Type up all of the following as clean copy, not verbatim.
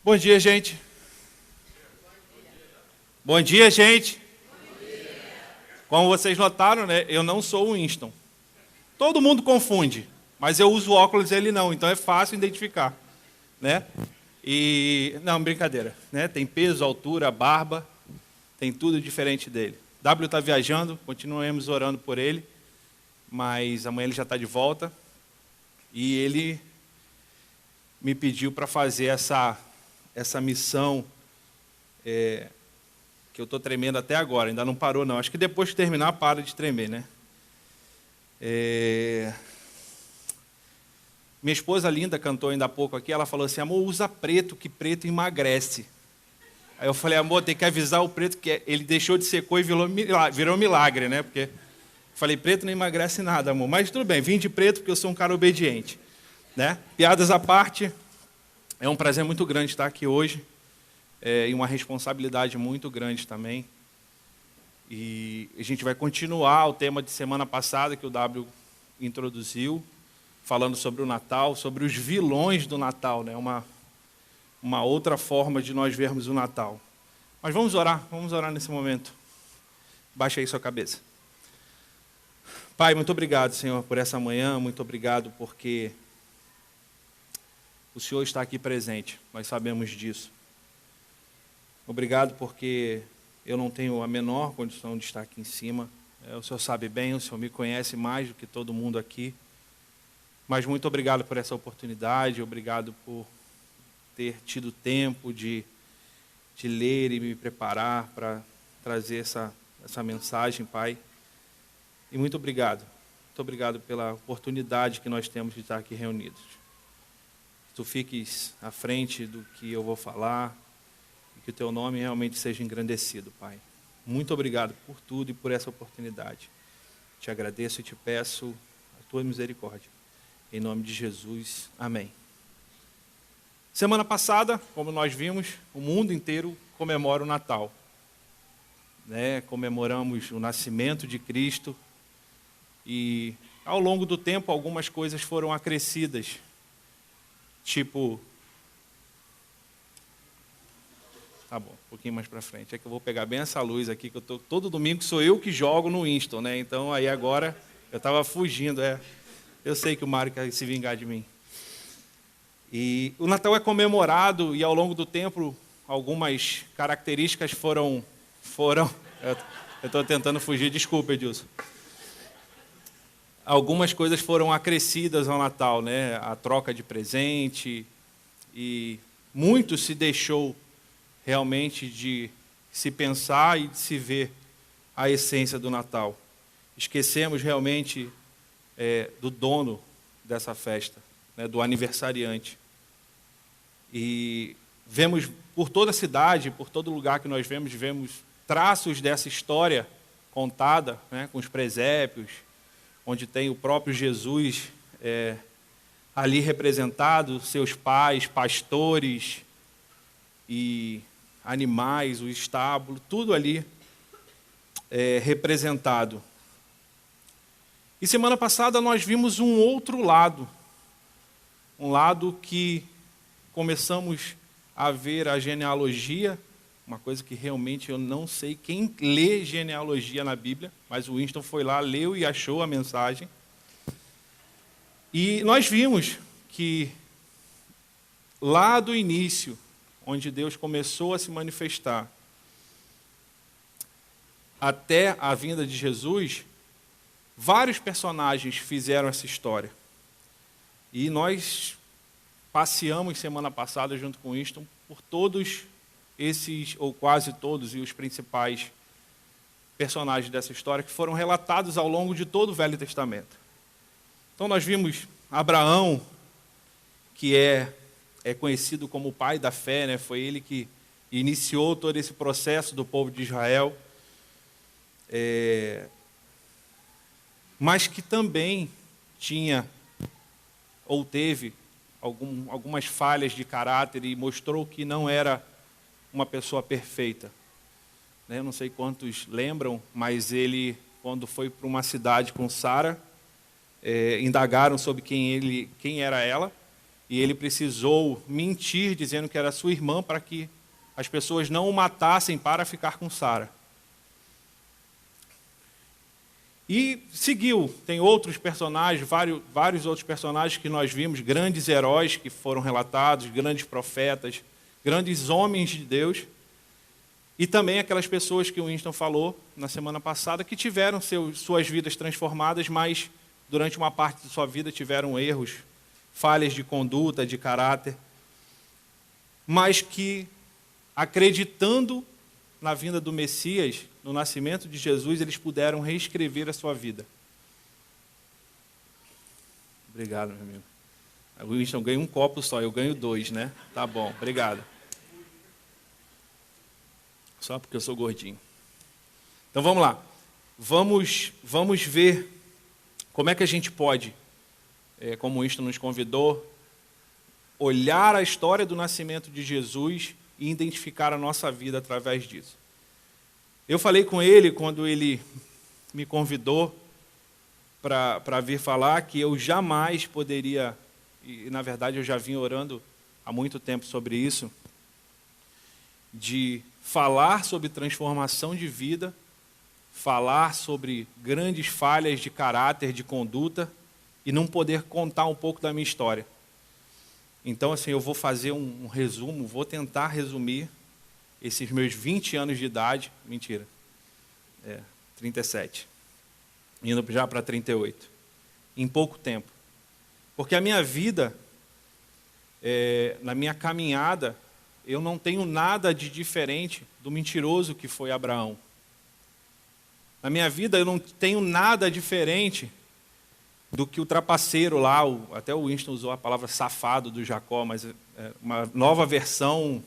Bom dia, gente. Bom dia, gente. Como vocês notaram, né? Eu não sou o Winston. Todo mundo confunde, mas eu uso óculos e ele não, então é fácil identificar, né? E não, brincadeira, né? Tem peso, altura, barba, tem tudo diferente dele. W está viajando, continuemos orando por ele, mas amanhã ele já está de volta e ele me pediu para fazer essa missão que eu estou tremendo até agora, ainda não parou não. Acho que depois que terminar, para de tremer, né? Minha esposa linda cantou ainda há pouco aqui, ela falou assim, amor, usa preto, que preto emagrece. Aí eu falei, amor, tem que avisar o preto que ele deixou de ser cor e virou milagre, né? Porque falei, preto não emagrece nada, amor. Mas tudo bem, vim de preto porque eu sou um cara obediente, né? Piadas à parte, é um prazer muito grande estar aqui hoje, e uma responsabilidade muito grande também. E a gente vai continuar o tema de semana passada que o W introduziu, falando sobre o Natal, sobre os vilões do Natal, né? Uma outra forma de nós vermos o Natal. Mas vamos orar nesse momento. Baixa aí sua cabeça. Pai, muito obrigado, Senhor, por essa manhã, muito obrigado porque o Senhor está aqui presente, nós sabemos disso. Obrigado porque eu não tenho a menor condição de estar aqui em cima. O Senhor sabe bem, o Senhor me conhece mais do que todo mundo aqui. Mas muito obrigado por essa oportunidade, obrigado por ter tido tempo de ler e me preparar para trazer essa mensagem, Pai. E muito obrigado pela oportunidade que nós temos de estar aqui reunidos. Que Tu fiques à frente do que eu vou falar e que o Teu nome realmente seja engrandecido, Pai. Muito obrigado por tudo e por essa oportunidade. Te agradeço e te peço a Tua misericórdia. Em nome de Jesus, amém. Semana passada, como nós vimos, o mundo inteiro comemora o Natal. Né? Comemoramos o nascimento de Cristo e, ao longo do tempo, algumas coisas foram acrescidas. Tipo... Tá bom, um pouquinho mais para frente. É que eu vou pegar bem essa luz aqui, que todo domingo sou eu que jogo no Winston, né? Então, aí agora, eu estava fugindo, Eu sei que o Mário quer se vingar de mim. E o Natal é comemorado e ao longo do tempo algumas características foram eu estou tentando fugir, desculpa, Edilson. Algumas coisas foram acrescidas ao Natal, né? A troca de presente e muito se deixou realmente de se pensar e de se ver a essência do Natal. Esquecemos realmente do dono dessa festa, né, do aniversariante. E vemos por toda a cidade, por todo lugar que nós vemos traços dessa história contada, né, com os presépios, onde tem o próprio Jesus ali representado, seus pais, pastores e animais, o estábulo, tudo ali representado. E semana passada nós vimos um outro lado, um lado que começamos a ver a genealogia, uma coisa que realmente eu não sei quem lê genealogia na Bíblia, mas o Winston foi lá, leu e achou a mensagem. E nós vimos que lá do início, onde Deus começou a se manifestar, até a vinda de Jesus, vários personagens fizeram essa história. E nós passeamos semana passada junto com o Winston por todos esses, ou quase todos, e os principais personagens dessa história que foram relatados ao longo de todo o Velho Testamento. Então nós vimos Abraão, que é conhecido como o pai da fé, né? Foi ele que iniciou todo esse processo do povo de Israel. Mas que também tinha, ou teve, algumas falhas de caráter e mostrou que não era uma pessoa perfeita. Eu não sei quantos lembram, mas ele, quando foi para uma cidade com Sara, indagaram sobre quem era ela, e ele precisou mentir dizendo que era sua irmã para que as pessoas não o matassem para ficar com Sara. E seguiu, tem outros personagens, vários outros personagens que nós vimos, grandes heróis que foram relatados, grandes profetas, grandes homens de Deus, e também aquelas pessoas que o Winston falou na semana passada, que tiveram suas vidas transformadas, mas durante uma parte de sua vida tiveram erros, falhas de conduta, de caráter, mas que, acreditando na vinda do Messias, no nascimento de Jesus, eles puderam reescrever a sua vida. Obrigado, meu amigo. O Winston ganha um copo só, eu ganho 2, né? Tá bom, obrigado. Só porque eu sou gordinho. Então vamos lá. Vamos ver como é que a gente pode, como o Winston nos convidou, olhar a história do nascimento de Jesus e identificar a nossa vida através disso. Eu falei com ele quando ele me convidou para vir falar que eu jamais poderia, e na verdade eu já vim orando há muito tempo sobre isso, de falar sobre transformação de vida, falar sobre grandes falhas de caráter, de conduta, e não poder contar um pouco da minha história. Então, assim, eu vou fazer um resumo, vou tentar resumir esses meus 20 anos de idade, mentira, 37, indo já para 38, em pouco tempo. Porque a minha vida, na minha caminhada, eu não tenho nada de diferente do mentiroso que foi Abraão. Na minha vida, eu não tenho nada diferente do que o trapaceiro lá, até o Winston usou a palavra safado do Jacó, mas é uma nova versão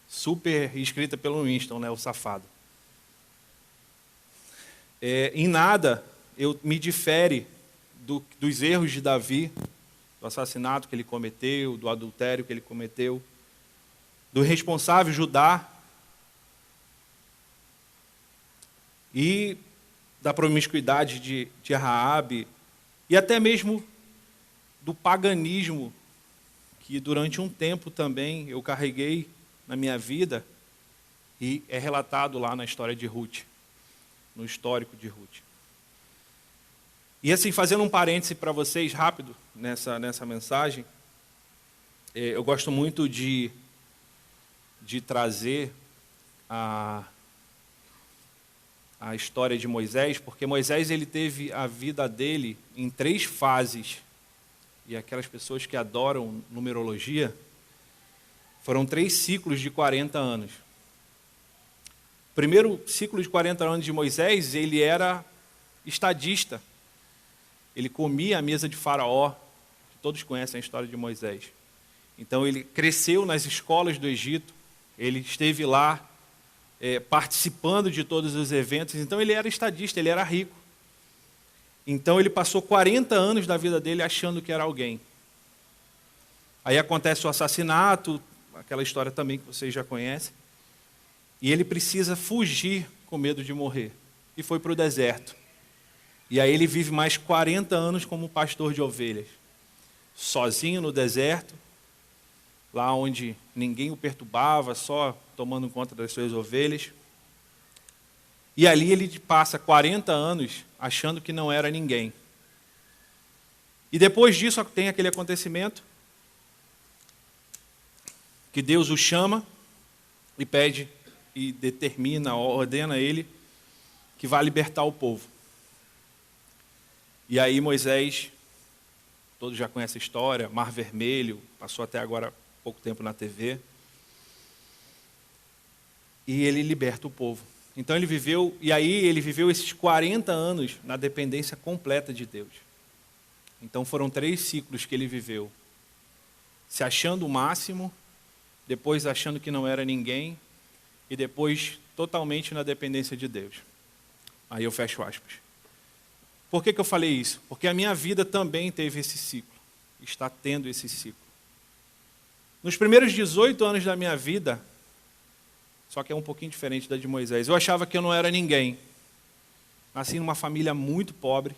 super escrita pelo Winston, né, o safado. Em nada eu me difere dos erros de Davi, do assassinato que ele cometeu, do adultério que ele cometeu, do responsável Judá e da promiscuidade de Raabe, e até mesmo do paganismo que durante um tempo também eu carreguei na minha vida e é relatado lá na história de Ruth, no histórico de Ruth. E assim, fazendo um parêntese para vocês rápido nessa mensagem, eu gosto muito de trazer a história de Moisés, porque Moisés ele teve a vida dele em 3 fases, e aquelas pessoas que adoram numerologia, foram 3 ciclos de 40 anos. O primeiro ciclo de 40 anos de Moisés, ele era estadista, ele comia à mesa de Faraó, que todos conhecem a história de Moisés. Então ele cresceu nas escolas do Egito, ele esteve lá, participando de todos os eventos, então ele era estadista, ele era rico. Então ele passou 40 anos da vida dele achando que era alguém. Aí acontece o assassinato, aquela história também que vocês já conhecem, e ele precisa fugir com medo de morrer, e foi para o deserto. E aí ele vive mais 40 anos como pastor de ovelhas, sozinho no deserto, lá onde ninguém o perturbava, só tomando conta das suas ovelhas. E ali ele passa 40 anos achando que não era ninguém. E depois disso tem aquele acontecimento que Deus o chama e pede e determina, ordena a ele que vá libertar o povo. E aí Moisés, todos já conhecem a história, Mar Vermelho, passou até agora pouco tempo na TV, e ele liberta o povo. Então ele viveu esses 40 anos na dependência completa de Deus. Então foram 3 ciclos que ele viveu, se achando o máximo, depois achando que não era ninguém, e depois totalmente na dependência de Deus. Aí eu fecho aspas. Por que eu falei isso? Porque a minha vida também teve esse ciclo, está tendo esse ciclo. Nos primeiros 18 anos da minha vida, só que é um pouquinho diferente da de Moisés, eu achava que eu não era ninguém. Nasci numa família muito pobre,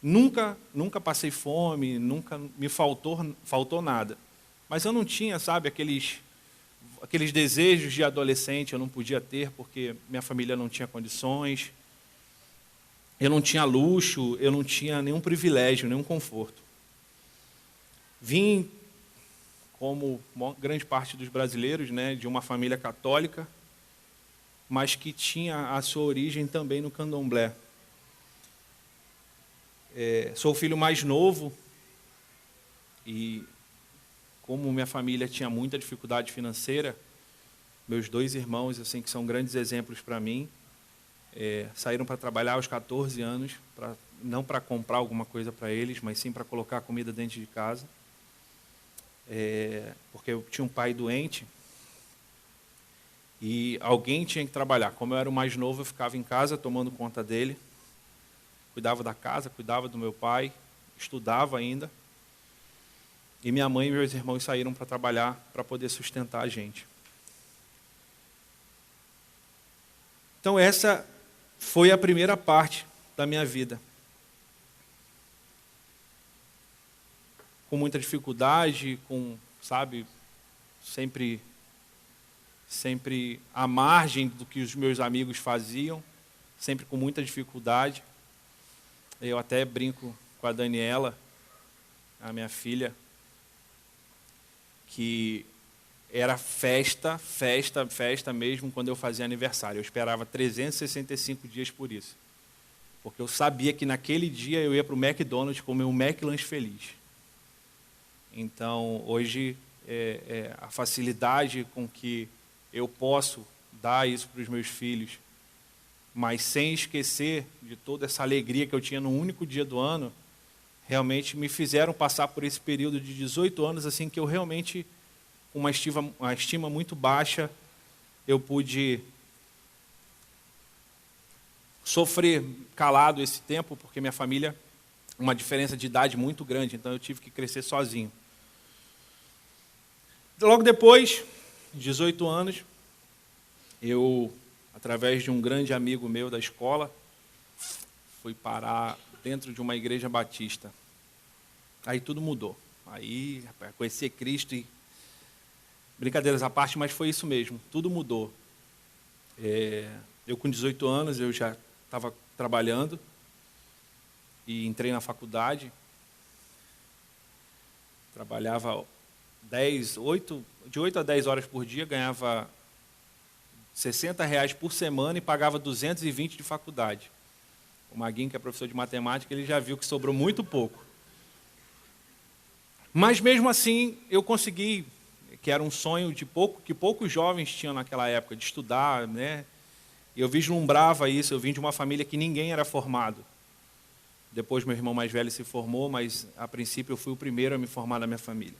Nunca passei fome, nunca me faltou nada. Mas eu não tinha, sabe, aqueles desejos de adolescente, eu não podia ter porque minha família não tinha condições, eu não tinha luxo, eu não tinha nenhum privilégio, nenhum conforto. Vim, como grande parte dos brasileiros, né, de uma família católica, mas que tinha a sua origem também no candomblé. Sou o filho mais novo e, como minha família tinha muita dificuldade financeira, meus 2 irmãos, assim, que são grandes exemplos para mim, saíram para trabalhar aos 14 anos, não para comprar alguma coisa para eles, mas sim para colocar comida dentro de casa, porque eu tinha um pai doente e alguém tinha que trabalhar. Como eu era o mais novo, eu ficava em casa tomando conta dele, cuidava da casa, cuidava do meu pai, estudava ainda. E minha mãe e meus irmãos saíram para trabalhar para poder sustentar a gente. Então essa foi a primeira parte da minha vida. Com muita dificuldade, sabe, sempre à margem do que os meus amigos faziam, sempre com muita dificuldade. Eu até brinco com a Daniela, a minha filha, que era festa mesmo quando eu fazia aniversário. Eu esperava 365 dias por isso. Porque eu sabia que naquele dia eu ia para o McDonald's comer um McLanche feliz. Então, hoje, a facilidade com que eu posso dar isso para os meus filhos, mas sem esquecer de toda essa alegria que eu tinha no único dia do ano, realmente me fizeram passar por esse período de 18 anos, assim, que eu realmente, com uma estima muito baixa, eu pude sofrer calado esse tempo, porque minha família, uma diferença de idade muito grande, então eu tive que crescer sozinho. Logo depois, 18 anos, eu, através de um grande amigo meu da escola, fui parar dentro de uma igreja batista. Aí tudo mudou. Aí, rapaz, conhecer Cristo e... Brincadeiras à parte, mas foi isso mesmo, tudo mudou. Eu com 18 anos, eu já estava trabalhando e entrei na faculdade. Trabalhava de 8 a 10 horas por dia, ganhava R$60 por semana e pagava 220 de faculdade. O Maguinho, que é professor de matemática, ele já viu que sobrou muito pouco. Mas mesmo assim, eu consegui, que era um sonho que poucos jovens tinham naquela época, de estudar, né? Eu vislumbrava isso, eu vim de uma família que ninguém era formado. Depois meu irmão mais velho se formou, mas a princípio eu fui o primeiro a me formar na minha família.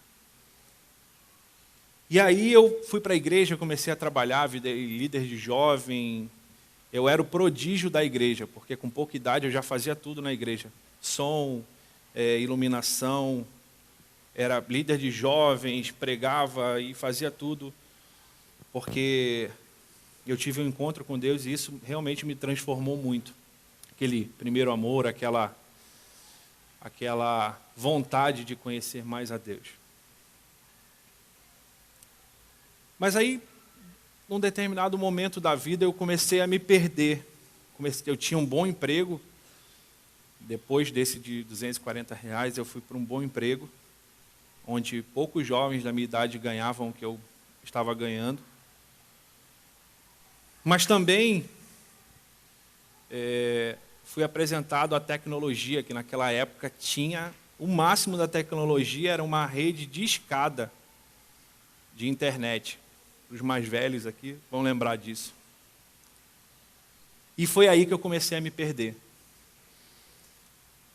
E aí eu fui para a igreja, comecei a trabalhar, virei líder de jovem. Eu era o prodígio da igreja, porque com pouca idade eu já fazia tudo na igreja. Som, iluminação, era líder de jovens, pregava e fazia tudo, porque eu tive um encontro com Deus e isso realmente me transformou muito. Aquele primeiro amor, aquela vontade de conhecer mais a Deus. Mas aí, num determinado momento da vida, eu comecei a me perder. Eu tinha um bom emprego. Depois desse de R$240, eu fui para um bom emprego, onde poucos jovens da minha idade ganhavam o que eu estava ganhando. Mas também fui apresentado à tecnologia, que naquela época tinha... O máximo da tecnologia era uma rede de escada de internet. Os mais velhos aqui vão lembrar disso. E foi aí que eu comecei a me perder.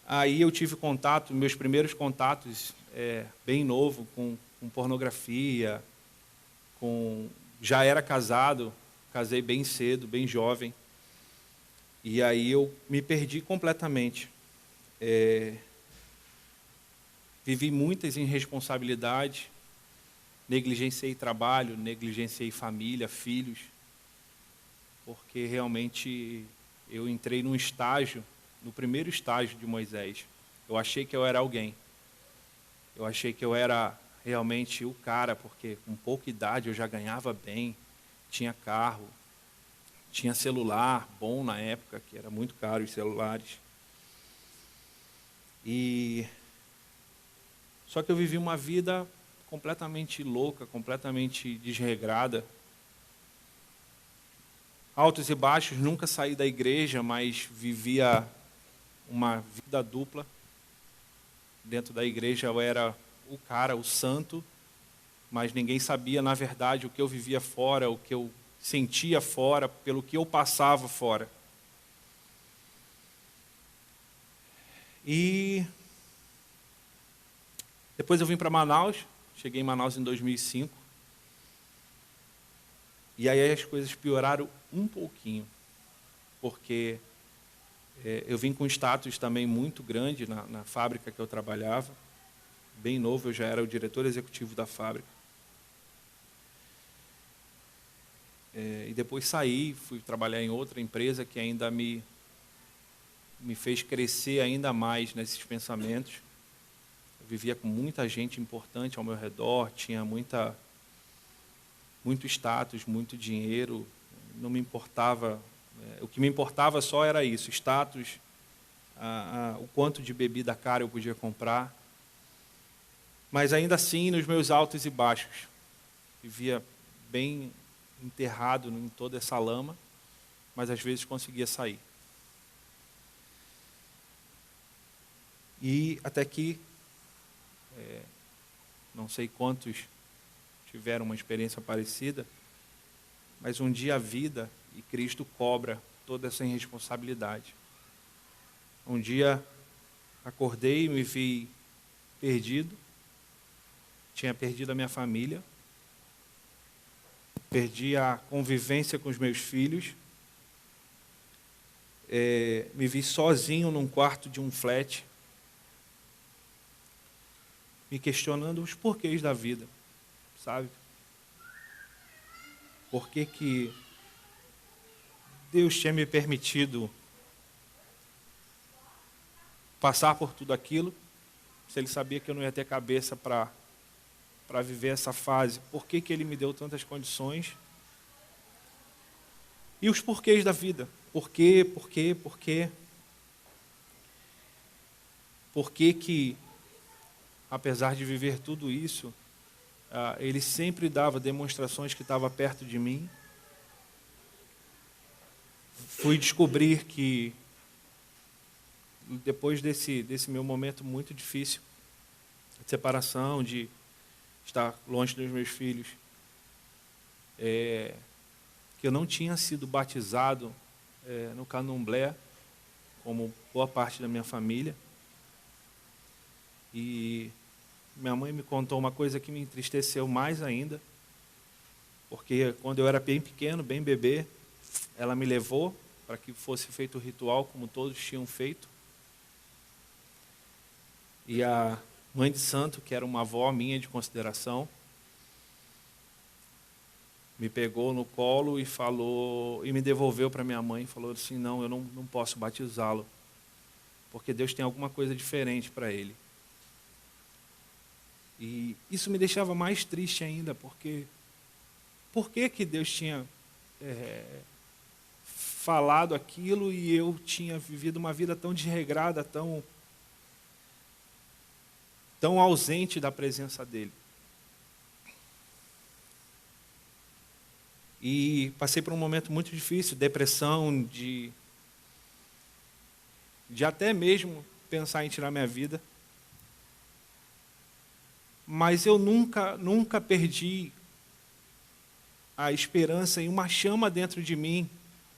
Aí eu tive contato, meus primeiros contatos, bem novo, com pornografia, já era casado, casei bem cedo, bem jovem. E aí eu me perdi completamente. Vivi muitas irresponsabilidades, negligenciei trabalho, negligenciei família, filhos, porque realmente eu entrei num estágio, no primeiro estágio de Moisés, Eu achei que eu era alguém. Eu achei que eu era realmente o cara, porque com pouca idade eu já ganhava bem, tinha carro, tinha celular bom na época, que era muito caro os celulares. Só que eu vivi uma vida completamente louca, completamente desregrada. Altos e baixos, nunca saí da igreja, mas vivia uma vida dupla. Dentro da igreja eu era o cara, o santo, mas ninguém sabia, na verdade, o que eu vivia fora, o que eu sentia fora, pelo que eu passava fora. E depois eu vim para Manaus, cheguei em Manaus em 2005, e aí as coisas pioraram um pouquinho, porque eu vim com status também muito grande na fábrica que eu trabalhava, bem novo, eu já era o diretor executivo da fábrica. E depois saí, fui trabalhar em outra empresa que ainda me fez crescer ainda mais nesses pensamentos. Eu vivia com muita gente importante ao meu redor, tinha muito status, muito dinheiro, não me importava, o que me importava só era isso, status, o quanto de bebida cara eu podia comprar. Mas ainda assim, nos meus altos e baixos, vivia bem enterrado em toda essa lama, mas às vezes conseguia sair. E até que, não sei quantos tiveram uma experiência parecida, mas um dia a vida e Cristo cobra toda essa irresponsabilidade. Um dia acordei e me vi perdido, tinha perdido a minha família, perdi a convivência com os meus filhos, me vi sozinho num quarto de um flat, me questionando os porquês da vida, sabe? Por que Deus tinha me permitido passar por tudo aquilo, se Ele sabia que eu não ia ter cabeça para viver essa fase? Por que Ele me deu tantas condições? E os porquês da vida? Por quê? Por que, apesar de viver tudo isso, Ele sempre dava demonstrações que estava perto de mim? Fui descobrir que, depois desse meu momento muito difícil, de separação, de estar longe dos meus filhos, que eu não tinha sido batizado no candomblé, como boa parte da minha família. E minha mãe me contou uma coisa que me entristeceu mais ainda, porque quando eu era bem pequeno, bem bebê, ela me levou para que fosse feito o ritual como todos tinham feito. E a mãe de santo, que era uma avó minha de consideração, me pegou no colo e falou, e me devolveu para minha mãe, e falou assim: não, eu não posso batizá-lo, porque Deus tem alguma coisa diferente para ele. E isso me deixava mais triste ainda, porque por que Deus tinha falado aquilo e eu tinha vivido uma vida tão desregrada, tão ausente da presença dele? E passei por um momento muito difícil, depressão, de até mesmo pensar em tirar minha vida. Mas eu nunca perdi a esperança em uma chama dentro de mim,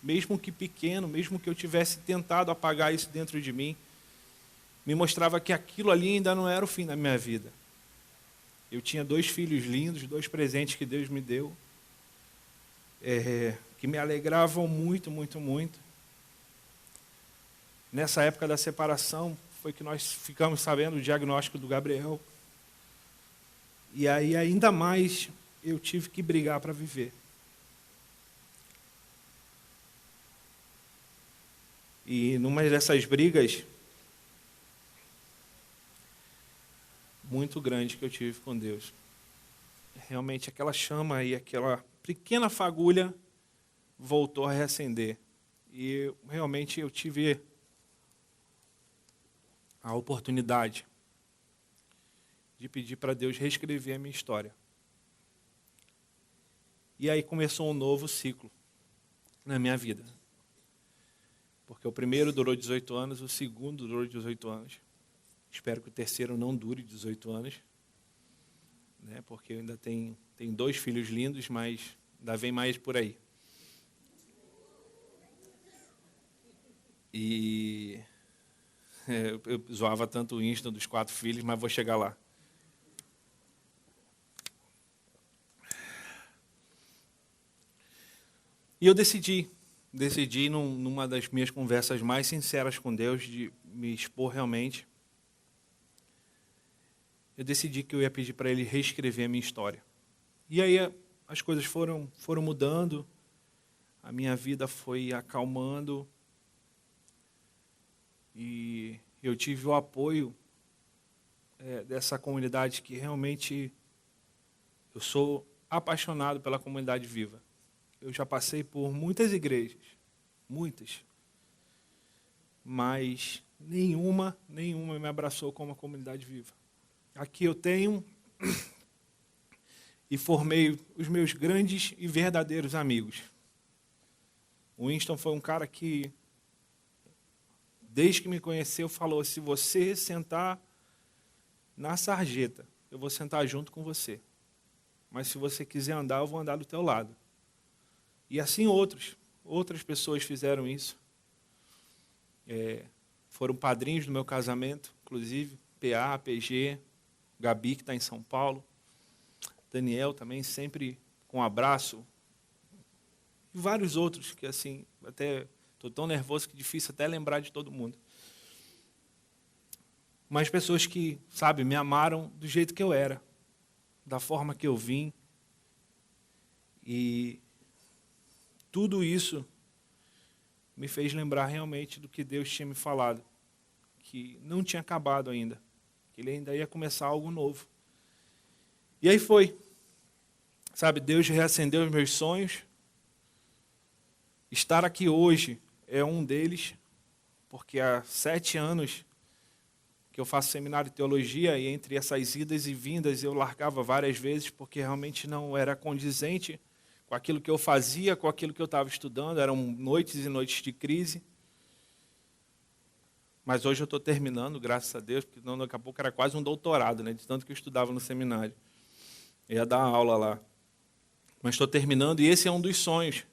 mesmo que pequeno, mesmo que eu tivesse tentado apagar isso dentro de mim, me mostrava que aquilo ali ainda não era o fim da minha vida. Eu tinha 2 filhos lindos, 2 presentes que Deus me deu, que me alegravam muito, muito, muito. Nessa época da separação, foi que nós ficamos sabendo o diagnóstico do Gabriel. E aí, ainda mais, eu tive que brigar para viver. E numa dessas brigas, muito grande que eu tive com Deus. Realmente aquela chama e aquela pequena fagulha voltou a reacender. E realmente eu tive a oportunidade de pedir para Deus reescrever a minha história. E aí começou um novo ciclo na minha vida. Porque o primeiro durou 18 anos, o segundo durou 18 anos. Espero que o terceiro não dure 18 anos, né? Porque eu ainda tenho 2 filhos lindos, mas ainda vem mais por aí. E eu zoava tanto o Winston dos 4 filhos, mas vou chegar lá. E eu decidi numa das minhas conversas mais sinceras com Deus, de me expor realmente. Eu decidi que eu ia pedir para Ele reescrever a minha história. E aí as coisas foram mudando, a minha vida foi acalmando, e eu tive o apoio dessa comunidade que realmente eu sou apaixonado pela comunidade viva. Eu já passei por muitas igrejas, muitas, mas nenhuma me abraçou como a comunidade viva. Aqui eu tenho e formei os meus grandes e verdadeiros amigos. O Winston foi um cara que, desde que me conheceu, falou: se você sentar na sarjeta, eu vou sentar junto com você. Mas se você quiser andar, eu vou andar do teu lado. E assim outras pessoas fizeram isso. Foram padrinhos do meu casamento, inclusive, PA, PG, Gabi, que está em São Paulo, Daniel também, sempre com abraço, e vários outros, que assim, até estou tão nervoso que é difícil até lembrar de todo mundo. Mas pessoas que, sabe, me amaram do jeito que eu era, da forma que eu vim, e tudo isso me fez lembrar realmente do que Deus tinha me falado, que não tinha acabado ainda, que Ele ainda ia começar algo novo. E aí foi, sabe, Deus reacendeu os meus sonhos. Estar aqui hoje é um deles, porque há 7 anos que eu faço seminário de teologia, e entre essas idas e vindas eu largava várias vezes, porque realmente não era condizente com aquilo que eu fazia, com aquilo que eu estava estudando. Eram noites e noites de crise. Mas hoje eu estou terminando, graças a Deus, porque não, daqui a pouco era quase um doutorado, né, de tanto que eu estudava no seminário. Eu ia dar aula lá. Mas estou terminando, e esse é um dos sonhos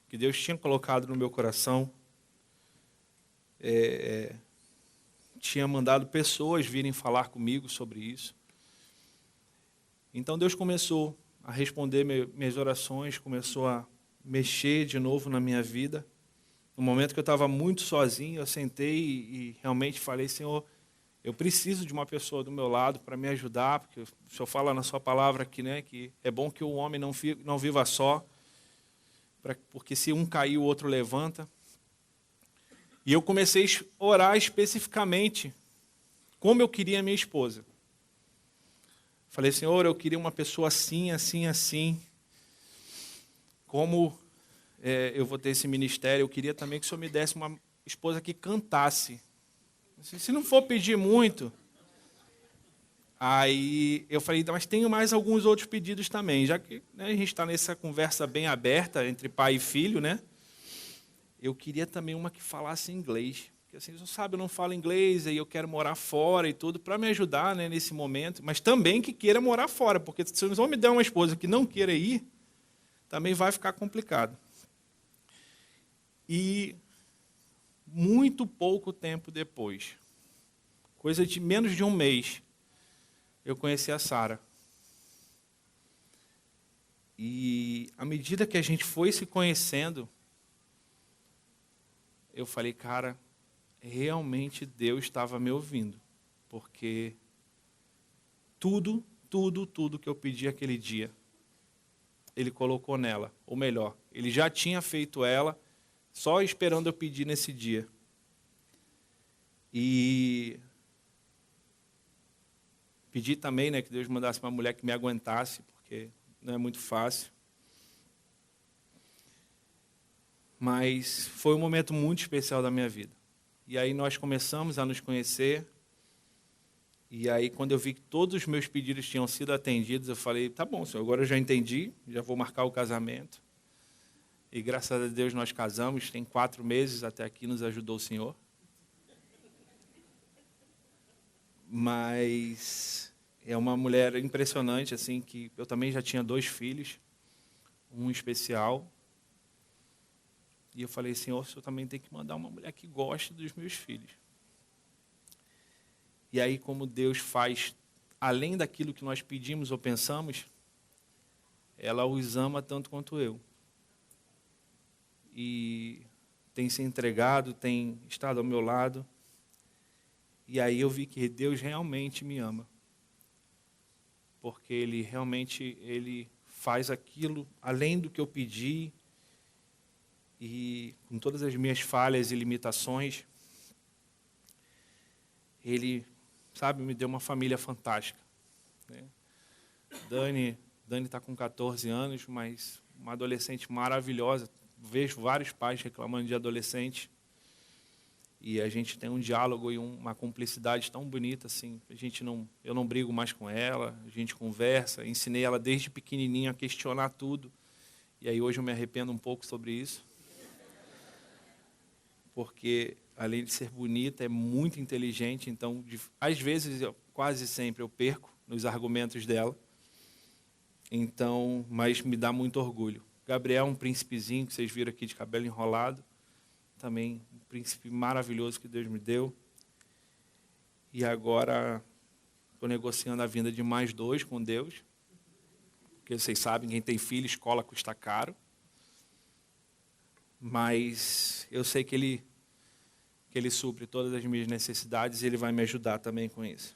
que Deus tinha colocado no meu coração. Tinha mandado pessoas virem falar comigo sobre isso. Então Deus começou a responder minhas orações, começou a mexer de novo na minha vida. No momento que eu estava muito sozinho, eu sentei e realmente falei: Senhor, eu preciso de uma pessoa do meu lado para me ajudar, porque o Senhor fala na sua palavra aqui, né, que é bom que o homem não viva só, porque se um cair, o outro levanta. E eu comecei a orar especificamente como eu queria a minha esposa. Falei: Senhor, eu queria uma pessoa assim, assim, assim. Como eu vou ter esse ministério, eu queria também que o Senhor me desse uma esposa que cantasse. Se não for pedir muito. Aí eu falei: mas tenho mais alguns outros pedidos também. Já que, né, a gente está nessa conversa bem aberta entre pai e filho, né? Eu queria também uma que falasse inglês. Porque assim, você sabe, eu não falo inglês, aí eu quero morar fora e tudo, para me ajudar, né, nesse momento. Mas também que queira morar fora, porque se vocês vão me dar uma esposa que não queira ir, também vai ficar complicado. E muito pouco tempo depois, coisa de menos de um mês, eu conheci a Sara. E à medida que a gente foi se conhecendo, eu falei: cara, realmente Deus estava me ouvindo, porque tudo que eu pedi aquele dia, Ele colocou nela. Ou melhor, Ele já tinha feito ela, só esperando eu pedir nesse dia. E Pedi também, né, que Deus mandasse uma mulher que me aguentasse, porque não é muito fácil. Mas foi um momento muito especial da minha vida. E aí nós começamos a nos conhecer. E aí, quando eu vi que todos os meus pedidos tinham sido atendidos, eu falei, tá bom, Senhor, agora eu já entendi, já vou marcar o casamento. E graças a Deus nós casamos, tem 4 meses, até aqui nos ajudou o Senhor. Mas é uma mulher impressionante, assim, que eu também já tinha 2 filhos, um especial. E eu falei, Senhor, o Senhor também tem que mandar uma mulher que goste dos meus filhos. E aí, como Deus faz, além daquilo que nós pedimos ou pensamos, ela os ama tanto quanto eu. E tem se entregado, tem estado ao meu lado. E aí eu vi que Deus realmente me ama. Porque Ele faz aquilo além do que eu pedi. E com todas as minhas falhas e limitações, Ele, sabe, me deu uma família fantástica. Né? Dani está com 14 anos, mas uma adolescente maravilhosa. Vejo vários pais reclamando de adolescente. E a gente tem um diálogo e uma cumplicidade tão bonita, assim. Eu não brigo mais com ela, a gente conversa. Ensinei ela desde pequenininha a questionar tudo. E aí hoje eu me arrependo um pouco sobre isso. Porque, além de ser bonita, é muito inteligente. Então, às vezes, quase sempre, eu perco nos argumentos dela. Então, mas me dá muito orgulho. Gabriel, um príncipezinho que vocês viram aqui de cabelo enrolado. Também um príncipe maravilhoso que Deus me deu. E agora estou negociando a vinda de mais 2 com Deus. Porque vocês sabem, quem tem filho, escola custa caro. Mas eu sei que Ele supre todas as minhas necessidades e Ele vai me ajudar também com isso.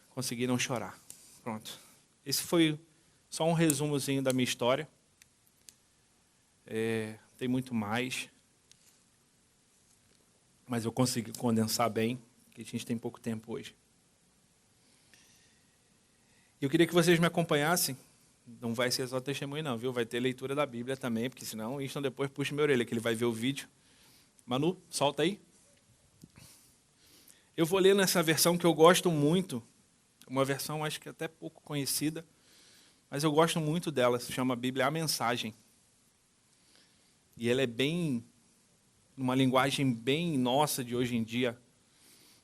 Consegui não chorar. Pronto. Esse foi só um resumozinho da minha história. Tem muito mais. Mas eu consegui condensar bem, porque a gente tem pouco tempo hoje. Eu queria que vocês me acompanhassem. Não vai ser só testemunho não, viu? Vai ter leitura da Bíblia também, porque senão Winston depois puxa minha orelha, que ele vai ver o vídeo. Manu, solta aí. Eu vou ler nessa versão que eu gosto muito, uma versão acho que até pouco conhecida, mas eu gosto muito dela, se chama Bíblia A Mensagem. E ela é uma linguagem bem nossa de hoje em dia.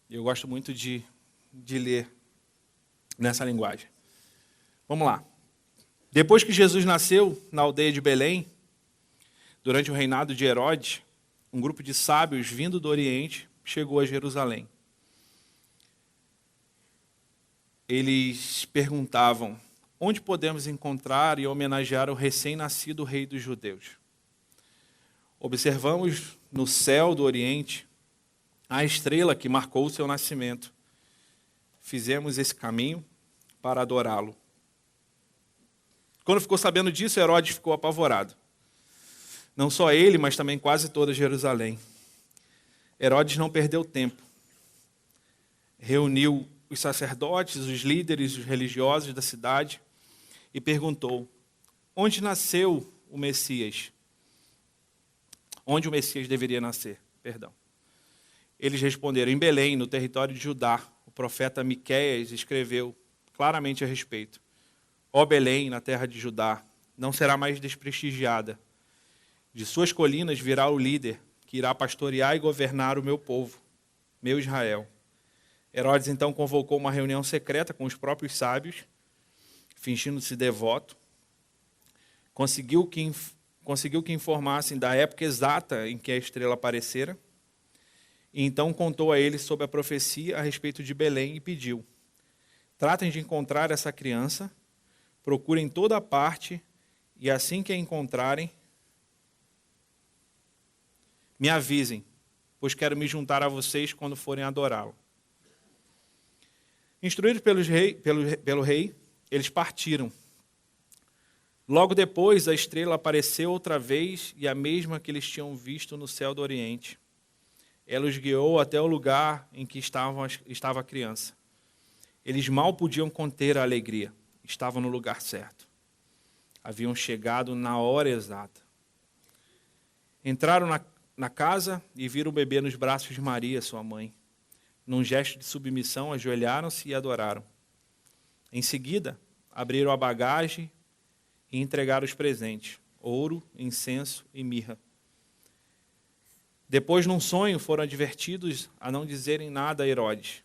Eu gosto muito de ler nessa linguagem. Vamos lá. Depois que Jesus nasceu na aldeia de Belém, durante o reinado de Herodes, um grupo de sábios vindo do Oriente chegou a Jerusalém. Eles perguntavam, onde podemos encontrar e homenagear o recém-nascido rei dos judeus? Observamos no céu do Oriente a estrela que marcou o seu nascimento. Fizemos esse caminho para adorá-lo. Quando ficou sabendo disso, Herodes ficou apavorado. Não só ele, mas também quase toda Jerusalém. Herodes não perdeu tempo. Reuniu os sacerdotes, os líderes, os religiosos da cidade e perguntou, onde nasceu o Messias? Onde o Messias deveria nascer? Perdão. Eles responderam, em Belém, no território de Judá. O profeta Miqueias escreveu claramente a respeito. Ó Belém, na terra de Judá, não será mais desprestigiada. De suas colinas virá o líder, que irá pastorear e governar o meu povo, meu Israel. Herodes então convocou uma reunião secreta com os próprios sábios, fingindo-se devoto. Conseguiu que informassem da época exata em que a estrela aparecera, e então contou a eles sobre a profecia a respeito de Belém e pediu, tratem de encontrar essa criança, procurem toda a parte, e assim que a encontrarem, me avisem, pois quero me juntar a vocês quando forem adorá-lo. Instruídos pelo rei, eles partiram. Logo depois, a estrela apareceu outra vez, e a mesma que eles tinham visto no céu do Oriente. ela os guiou até o lugar em que estava a criança. Eles mal podiam conter a alegria. Estavam no lugar certo. Haviam chegado na hora exata. Entraram na casa e viram o bebê nos braços de Maria, sua mãe. Num gesto de submissão, ajoelharam-se e adoraram. Em seguida, abriram a bagagem e entregaram os presentes: ouro, incenso e mirra. Depois, num sonho, foram advertidos a não dizerem nada a Herodes.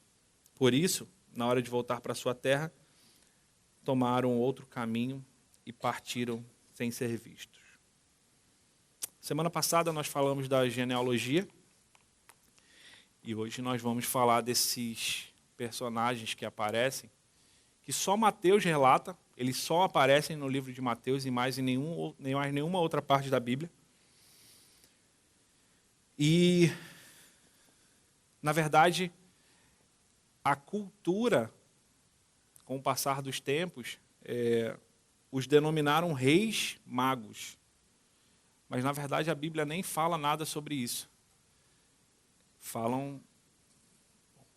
Por isso, na hora de voltar para sua terra, tomaram outro caminho e partiram sem ser vistos. Semana passada nós falamos da genealogia e hoje nós vamos falar desses personagens que aparecem, que só Mateus relata, eles só aparecem no livro de Mateus e mais em nenhuma outra parte da Bíblia. E, na verdade, a cultura, com o passar dos tempos, os denominaram reis magos. Mas, na verdade, a Bíblia nem fala nada sobre isso.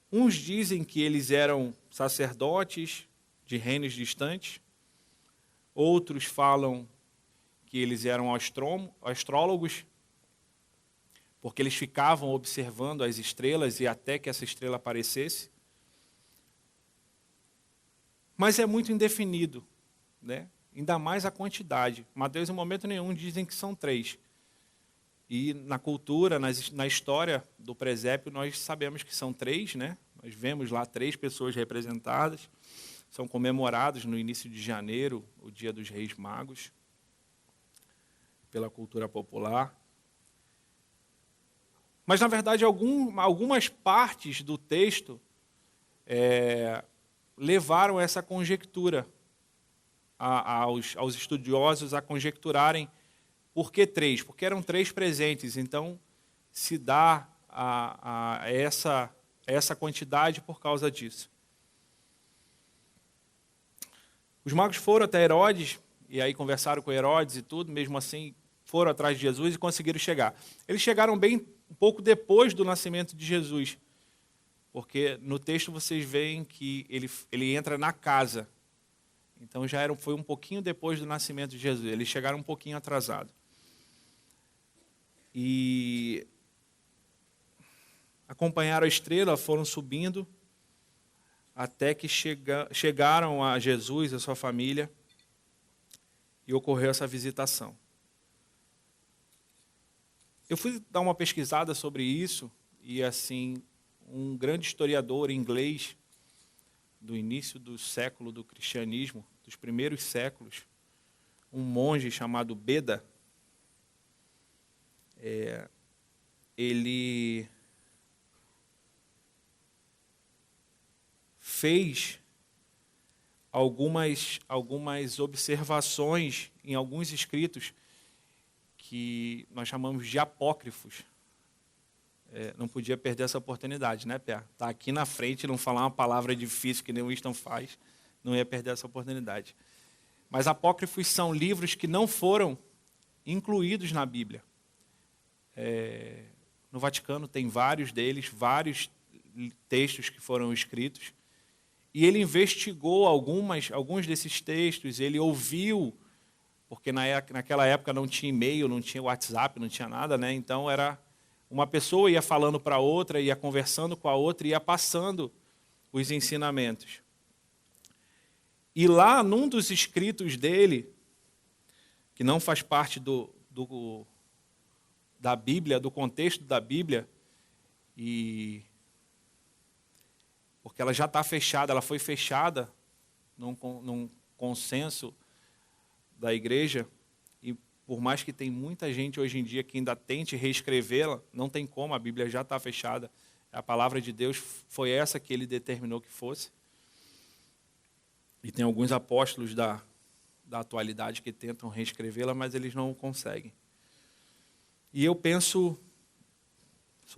Uns dizem que eles eram sacerdotes de reinos distantes. Outros falam que eles eram astrólogos, porque eles ficavam observando as estrelas e até que essa estrela aparecesse. Mas é muito indefinido, né? Ainda mais a quantidade. Mateus, em momento nenhum, dizem que são 3. E na cultura, na história do presépio, nós sabemos que são 3, né? Nós vemos lá 3 pessoas representadas. São comemorados no início de janeiro, o Dia dos Reis Magos, pela cultura popular. Mas, na verdade, algumas partes do texto levaram essa conjectura aos estudiosos a conjecturarem por que 3, porque eram 3 presentes, então se dá a essa quantidade por causa disso. Os magos foram até Herodes, e aí conversaram com Herodes e tudo, mesmo assim foram atrás de Jesus e conseguiram chegar. Eles chegaram bem um pouco depois do nascimento de Jesus, porque no texto vocês veem que ele entra na casa. Então foi um pouquinho depois do nascimento de Jesus. Eles chegaram um pouquinho atrasados. E acompanharam a estrela, foram subindo, até que chegaram a Jesus, a sua família, e ocorreu essa visitação. Eu fui dar uma pesquisada sobre isso, e assim, um grande historiador inglês do início do século do cristianismo, dos primeiros séculos, um monge chamado Beda, ele fez algumas observações em alguns escritos que nós chamamos de apócrifos. Não podia perder essa oportunidade, né, Pé? Tá aqui na frente, não falar uma palavra difícil que nem o Winston faz, não ia perder essa oportunidade. Mas apócrifos são livros que não foram incluídos na Bíblia. No Vaticano tem vários deles, vários textos que foram escritos, e ele investigou alguns desses textos, ele ouviu, porque naquela época não tinha e-mail, não tinha WhatsApp, não tinha nada, né? Então era uma pessoa ia falando para outra, ia conversando com a outra, ia passando os ensinamentos. E lá, num dos escritos dele, que não faz parte da Bíblia, do contexto da Bíblia, porque ela já está fechada, ela foi fechada num consenso da igreja, e por mais que tem muita gente hoje em dia que ainda tente reescrevê-la, não tem como, a Bíblia já está fechada. A palavra de Deus foi essa que ele determinou que fosse. E tem alguns apóstolos da atualidade que tentam reescrevê-la, mas eles não conseguem. E eu penso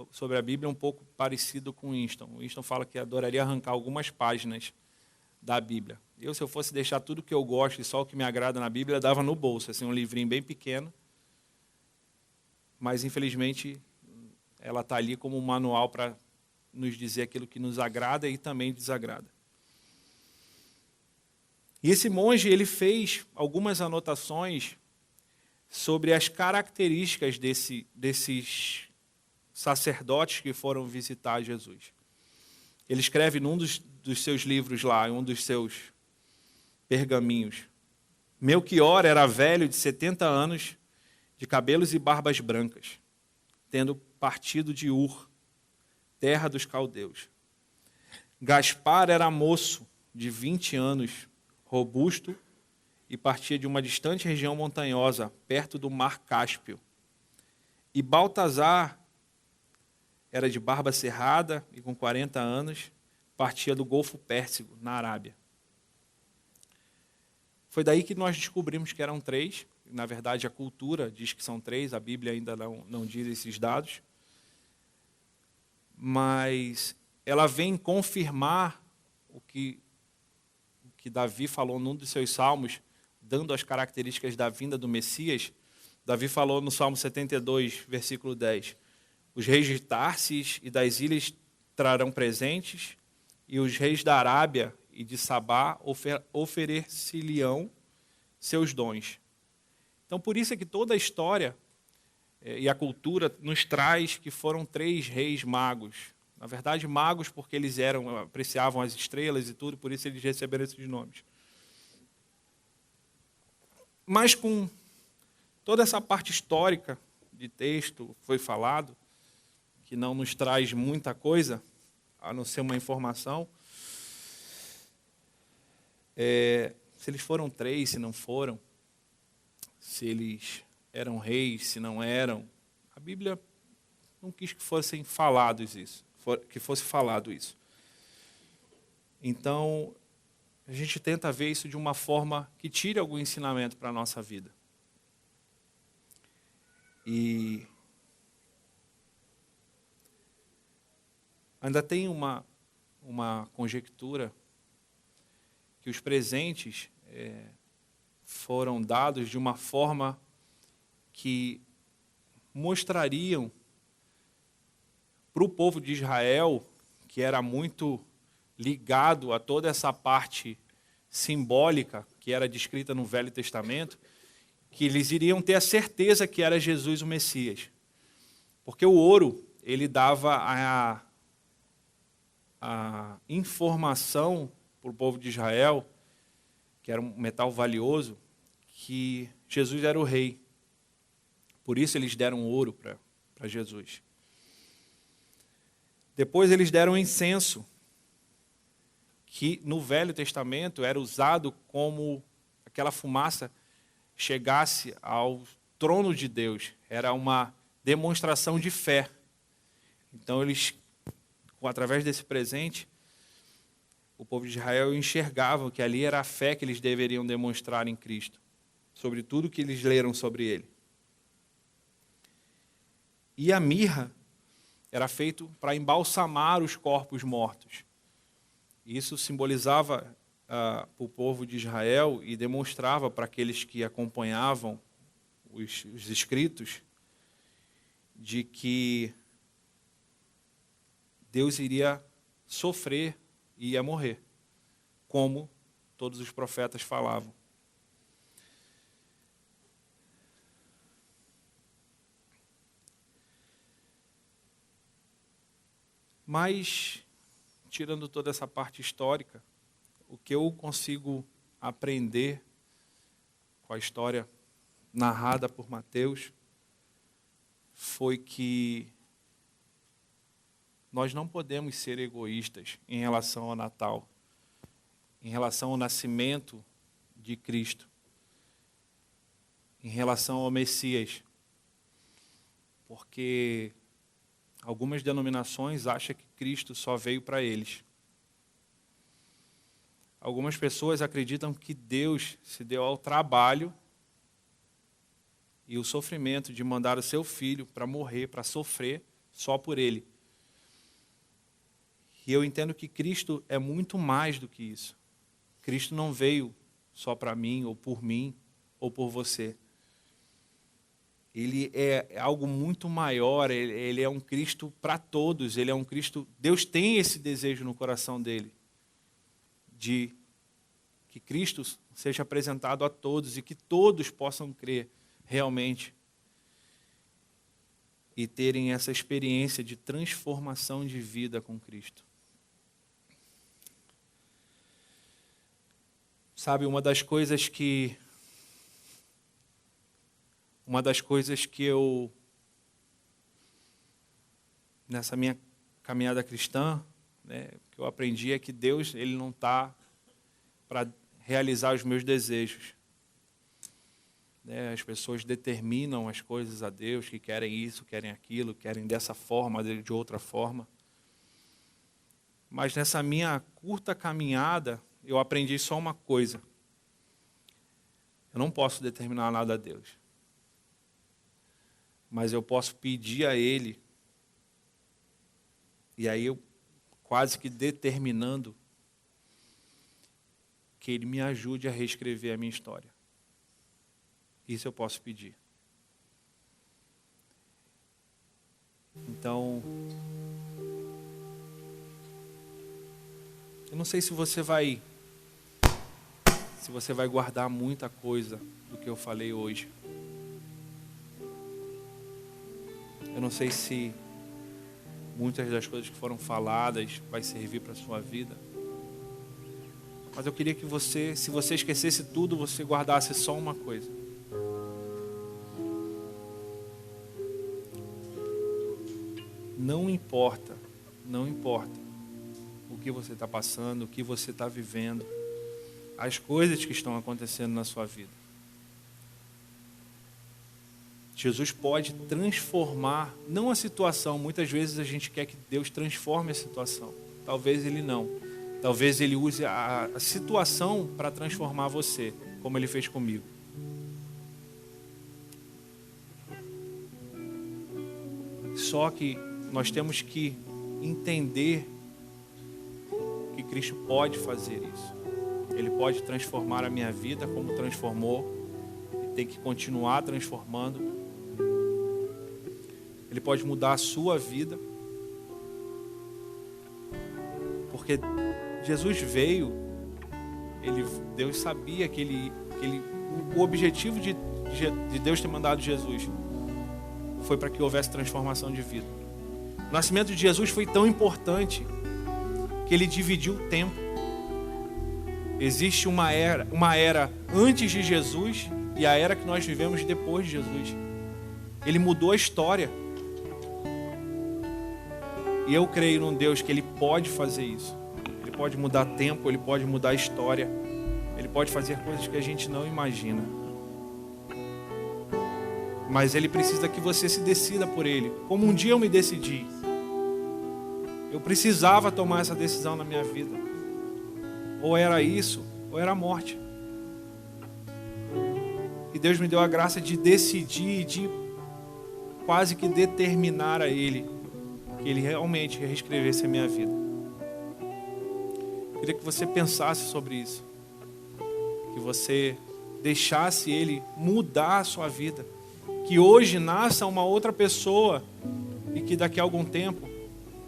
sobre a Bíblia um pouco parecido com Winston. O Winston fala que adoraria arrancar algumas páginas da Bíblia. Se eu fosse deixar tudo que eu gosto e só o que me agrada na Bíblia, dava no bolso, assim, um livrinho bem pequeno. Mas, infelizmente, ela está ali como um manual para nos dizer aquilo que nos agrada e também desagrada. E esse monge, ele fez algumas anotações sobre as características desses sacerdotes que foram visitar Jesus. Ele escreve num dos seus livros lá, em um dos seus pergaminhos. Melquior era velho de 70 anos, de cabelos e barbas brancas, tendo partido de Ur, terra dos caldeus. Gaspar era moço, de 20 anos, robusto, e partia de uma distante região montanhosa, perto do mar Cáspio. E Baltazar era de barba cerrada e com 40 anos, partia do Golfo Pérsico, na Arábia. Foi daí que nós descobrimos que eram 3. Na verdade, a cultura diz que são 3, a Bíblia ainda não diz esses dados. Mas ela vem confirmar o que Davi falou num dos seus salmos, dando as características da vinda do Messias. Davi falou no Salmo 72, versículo 10, os reis de Társis e das ilhas trarão presentes, e os reis da Arábia e de Sabá oferecer-lhe-ão seus dons. Então, por isso é que toda a história e a cultura nos traz que foram 3 reis magos. Na verdade, magos porque eles apreciavam as estrelas e tudo, por isso eles receberam esses nomes. Mas com toda essa parte histórica de texto foi falado, que não nos traz muita coisa, a não ser uma informação, se eles foram 3, se não foram, se eles eram reis, se não eram, a Bíblia não quis que fosse falado isso. Então, a gente tenta ver isso de uma forma que tire algum ensinamento para a nossa vida. E ainda tem uma conjectura que os presentes foram dados de uma forma que mostrariam para o povo de Israel, que era muito ligado a toda essa parte simbólica que era descrita no Velho Testamento, que eles iriam ter a certeza que era Jesus o Messias. Porque o ouro, ele dava a informação para o povo de Israel, que era um metal valioso, que Jesus era o rei. Por isso eles deram ouro para Jesus. Depois eles deram incenso, que no Velho Testamento era usado como aquela fumaça chegasse ao trono de Deus. Era uma demonstração de fé. Então eles, através desse presente, o povo de Israel enxergava que ali era a fé que eles deveriam demonstrar em Cristo, sobre tudo que eles leram sobre ele. E a mirra era feito para embalsamar os corpos mortos. Isso simbolizava o povo de Israel e demonstrava para aqueles que acompanhavam os escritos de que Deus iria sofrer e ia morrer, como todos os profetas falavam. Mas, tirando toda essa parte histórica, o que eu consigo aprender com a história narrada por Mateus foi que nós não podemos ser egoístas em relação ao Natal, em relação ao nascimento de Cristo, em relação ao Messias, porque algumas denominações acham que Cristo só veio para eles. Algumas pessoas acreditam que Deus se deu ao trabalho e o sofrimento de mandar o seu filho para morrer, para sofrer só por ele. E eu entendo que Cristo é muito mais do que isso. Cristo não veio só para mim, ou por você. ele é algo muito maior, ele é um Cristo para todos, ele é um Cristo... Deus tem esse desejo no coração dele, de que Cristo seja apresentado a todos e que todos possam crer realmente e terem essa experiência de transformação de vida com Cristo. Sabe, uma das coisas que eu, nessa minha caminhada cristã, né, que eu aprendi é que Deus, ele não está para realizar os meus desejos. Né, as pessoas determinam as coisas a Deus, que querem isso, querem aquilo, querem dessa forma, de outra forma. Mas nessa minha curta caminhada, eu aprendi só uma coisa. Eu não posso determinar nada a Deus. Mas eu posso pedir a Ele, e aí eu quase que determinando que Ele me ajude a reescrever a minha história. Isso eu posso pedir. Então, eu não sei se você vai guardar muita coisa do que eu falei hoje. Eu não sei se muitas das coisas que foram faladas vai servir para a sua vida. Mas eu queria que você, se você esquecesse tudo, você guardasse só uma coisa. Não importa o que você está passando, o que você está vivendo, as coisas que estão acontecendo na sua vida. Jesus pode transformar, não a situação, muitas vezes a gente quer que Deus transforme a situação. Talvez Ele não. Talvez Ele use a situação para transformar você, como Ele fez comigo. Só que nós temos que entender que Cristo pode fazer isso. Ele pode transformar a minha vida como transformou, e tem que continuar transformando. Ele pode mudar a sua vida, porque Jesus veio, Deus sabia que o objetivo de Deus ter mandado Jesus foi para que houvesse transformação de vida. O nascimento de Jesus foi tão importante que Ele dividiu o tempo. Existe uma era antes de Jesus e a era que nós vivemos depois de Jesus. Ele mudou a história. E eu creio num Deus que Ele pode fazer isso. Ele pode mudar tempo, Ele pode mudar a história. Ele pode fazer coisas que a gente não imagina. Mas Ele precisa que você se decida por Ele. Como um dia eu me decidi. Eu precisava tomar essa decisão na minha vida. Ou era isso, ou era a morte. E Deus me deu a graça de decidir, de quase que determinar a Ele que Ele realmente reescrevesse a minha vida. Eu queria que você pensasse sobre isso. Que você deixasse Ele mudar a sua vida. Que hoje nasça uma outra pessoa e que daqui a algum tempo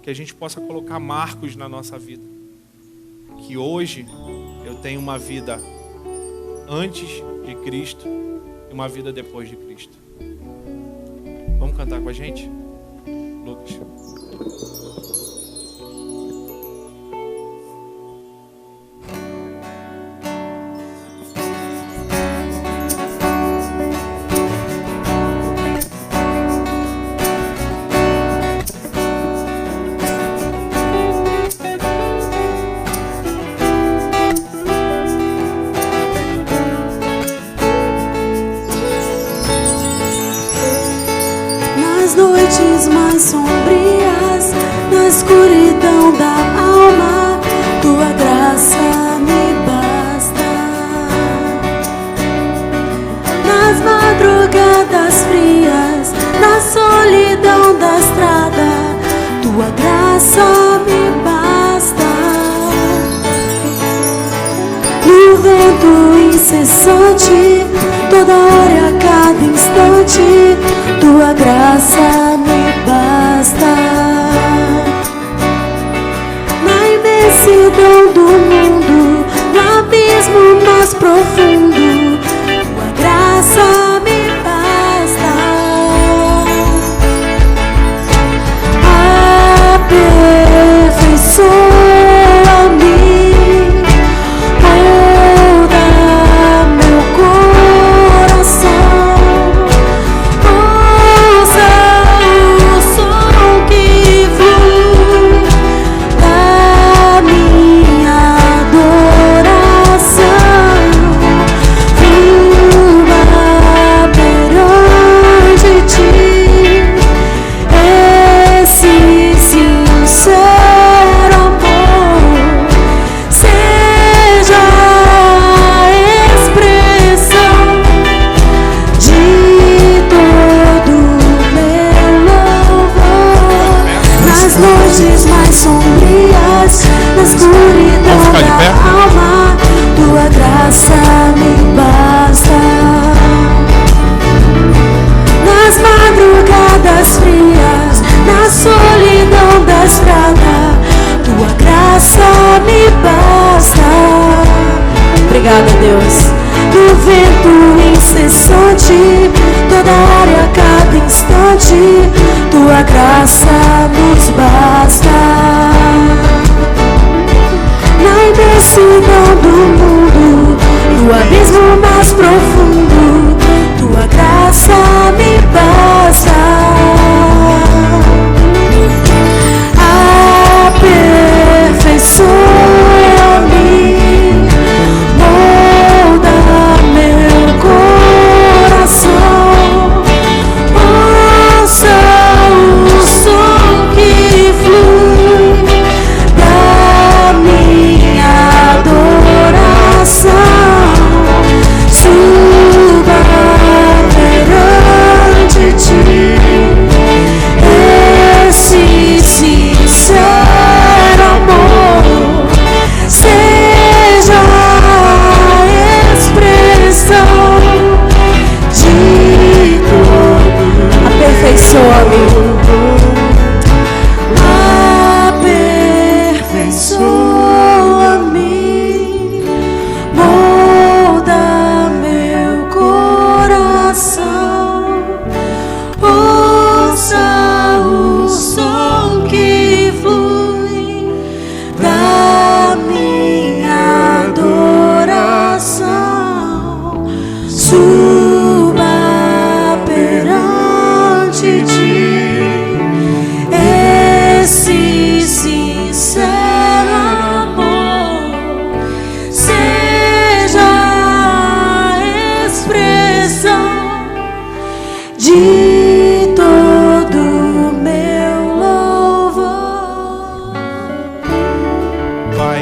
que a gente possa colocar marcos na nossa vida. Que hoje eu tenho uma vida antes de Cristo e uma vida depois de Cristo. Vamos cantar com a gente? Lucas. Noites mais sombrias, na escuridão da alma, tua graça me basta. Nas madrugadas frias, na solidão da estrada, tua graça me basta. No vento incessante, toda hora e a cada instante, tua graça me basta. Na imensidão do mundo, no abismo mais profundo, tua graça me basta. Aperfeiçoa-me, molda meu coração. Ouça o som que flui da minha adoração. Viva perante ti esse sincero amor, seja a expressão de todo meu louvor. Nas noites mais sombrias, na escuridão da alma, tua graça me basta. Nas madrugadas frias, na solidão da estrada, tua graça me basta. Obrigada, Deus. Do vento incessante, toda área, cada instante, tua graça nos basta. Na imensidão do mundo, no abismo mais profundo, tua graça me basta. Aperfeiçoa-me, molda meu coração. Ouça o som que flui da minha adoração. Suba perante ti esse sincero amor, seja a expressão de todo. Aperfeiçoa-me, aperfeiçoa-me, molda meu coração. Ouça o som que flui da minha adoração. Suba perante ti esse sincero amor, seja a expressão de todo meu louvor. Pai,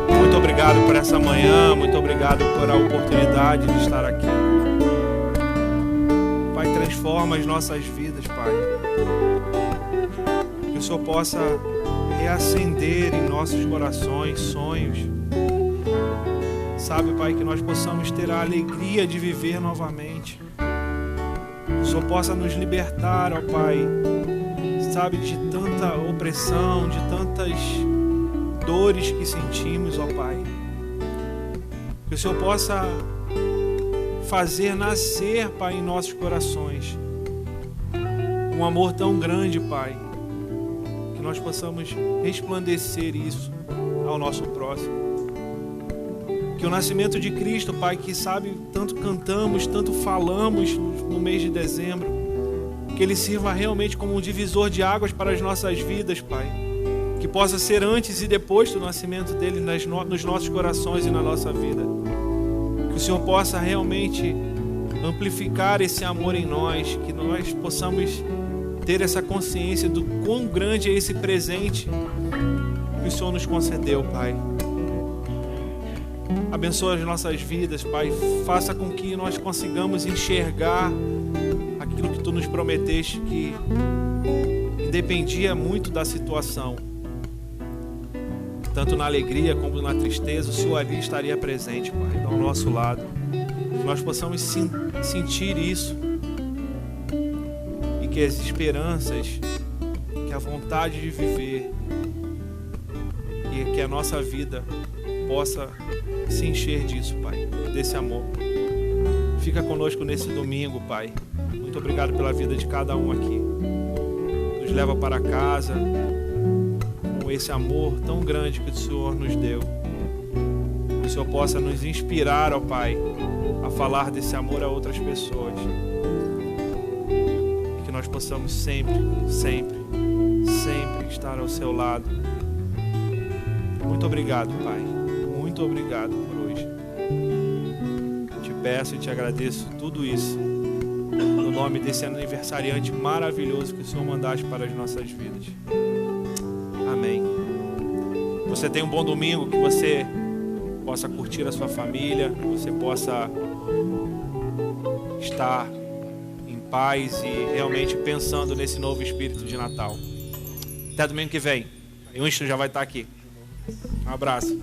muito obrigado por essa manhã, muito obrigado por a oportunidade de estar aqui. Pai, transforma as nossas vidas, Pai. Que o Senhor possa reacender em nossos corações sonhos. Sabe, Pai, que nós possamos ter a alegria de viver novamente. Que o Senhor possa nos libertar, ó Pai, sabe, de tanta opressão, de tantas dores que sentimos, ó Pai. Que o Senhor possa fazer nascer, Pai, em nossos corações um amor tão grande, Pai, que nós possamos resplandecer isso ao nosso próximo. Que o nascimento de Cristo, Pai, que sabe, tanto cantamos, tanto falamos no mês de dezembro, que ele sirva realmente como um divisor de águas para as nossas vidas, Pai. Que possa ser antes e depois do nascimento dele nos nossos corações e na nossa vida. Que o Senhor possa realmente amplificar esse amor em nós, que nós possamos ter essa consciência do quão grande é esse presente que o Senhor nos concedeu, Pai. Abençoa as nossas vidas, Pai. Faça com que nós consigamos enxergar aquilo que Tu nos prometeste, que dependia muito da situação. Tanto na alegria como na tristeza, o Senhor ali estaria presente, Pai, ao nosso lado. Que nós possamos sentir isso que as esperanças, que a vontade de viver e que a nossa vida possa se encher disso, Pai, desse amor. Fica conosco nesse domingo, Pai. Muito obrigado pela vida de cada um aqui. Nos leva para casa com esse amor tão grande que o Senhor nos deu. Que o Senhor possa nos inspirar, ó Pai, a falar desse amor a outras pessoas. E que nós possamos sempre, sempre, sempre estar ao seu lado. Muito obrigado, Pai. Muito obrigado por hoje. Te peço e te agradeço tudo isso no nome desse aniversariante maravilhoso que o Senhor mandaste para as nossas vidas. Amém. Você tem um bom domingo, que você possa curtir a sua família, que você possa estar em paz e realmente pensando nesse novo espírito de Natal. Até domingo que vem. E o Winston já vai estar aqui. Um abraço.